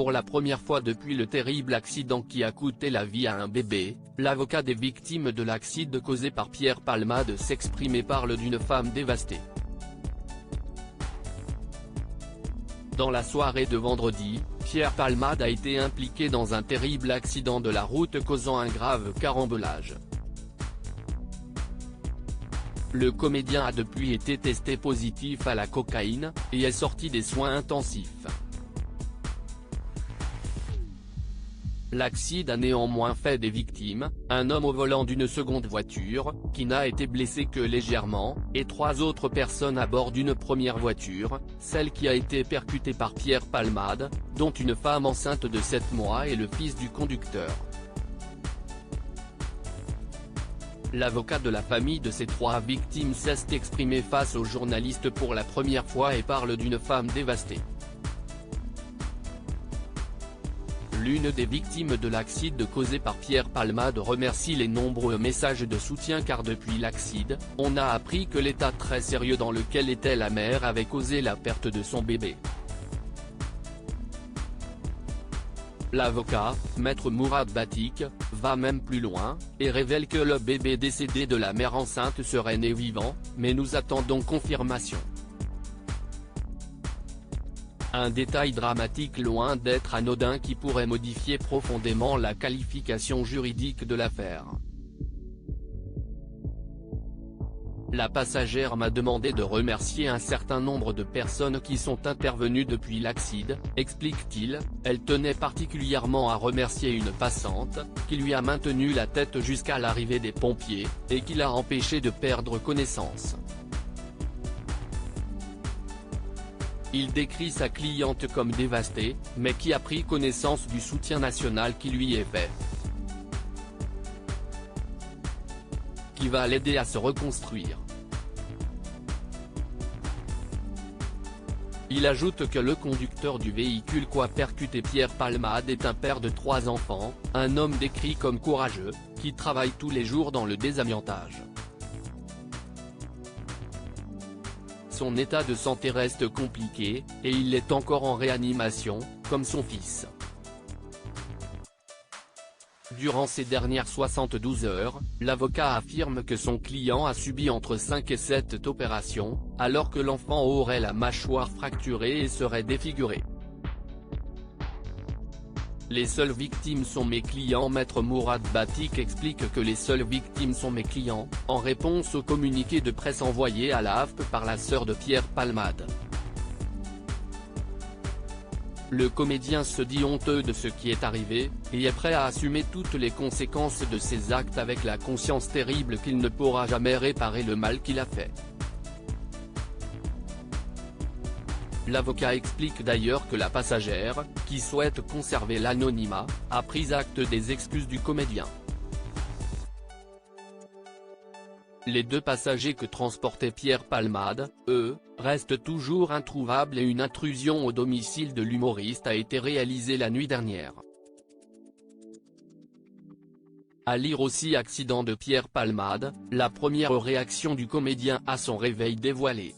Pour la première fois depuis le terrible accident qui a coûté la vie à un bébé, l'avocat des victimes de l'accident causé par Pierre Palmade s'exprime et parle d'une femme dévastée. Dans la soirée de vendredi, Pierre Palmade a été impliqué dans un terrible accident de la route causant un grave carambolage. Le comédien a depuis été testé positif à la cocaïne, et est sorti des soins intensifs. L'accident a néanmoins fait des victimes, un homme au volant d'une seconde voiture, qui n'a été blessé que légèrement, et 3 autres personnes à bord d'une première voiture, celle qui a été percutée par Pierre Palmade, dont une femme enceinte de 7 mois et le fils du conducteur. L'avocat de la famille de ces 3 victimes s'est exprimé face aux journalistes pour la première fois et parle d'une femme dévastée. L'une des victimes de l'accident causé par Pierre Palmade remercie les nombreux messages de soutien car depuis l'accident, on a appris que l'état très sérieux dans lequel était la mère avait causé la perte de son bébé. L'avocat, Maître Mourad Batik, va même plus loin, et révèle que le bébé décédé de la mère enceinte serait né vivant, mais nous attendons confirmation. Un détail dramatique loin d'être anodin qui pourrait modifier profondément la qualification juridique de l'affaire. La passagère m'a demandé de remercier un certain nombre de personnes qui sont intervenues depuis l'accident, explique-t-il. Elle tenait particulièrement à remercier une passante, qui lui a maintenu la tête jusqu'à l'arrivée des pompiers, et qui l'a empêché de perdre connaissance. Il décrit sa cliente comme dévastée, mais qui a pris connaissance du soutien national qui lui est fait, qui va l'aider à se reconstruire. Il ajoute que le conducteur du véhicule qui a percuté Pierre Palmade est un père de 3 enfants, un homme décrit comme courageux, qui travaille tous les jours dans le désamiantage. Son état de santé reste compliqué, et il est encore en réanimation, comme son fils. Durant ces dernières 72 heures, l'avocat affirme que son client a subi entre 5 et 7 opérations, alors que l'enfant aurait la mâchoire fracturée et serait défiguré. Les seules victimes sont mes clients. Maître Mourad Batik explique que les seules victimes sont mes clients, en réponse au communiqué de presse envoyé à la AFP par la sœur de Pierre Palmade. Le comédien se dit honteux de ce qui est arrivé, et est prêt à assumer toutes les conséquences de ses actes avec la conscience terrible qu'il ne pourra jamais réparer le mal qu'il a fait. L'avocat explique d'ailleurs que la passagère, qui souhaite conserver l'anonymat, a pris acte des excuses du comédien. Les 2 passagers que transportait Pierre Palmade, eux, restent toujours introuvables et une intrusion au domicile de l'humoriste a été réalisée la nuit dernière. À lire aussi accident de Pierre Palmade, la première réaction du comédien à son réveil dévoilée.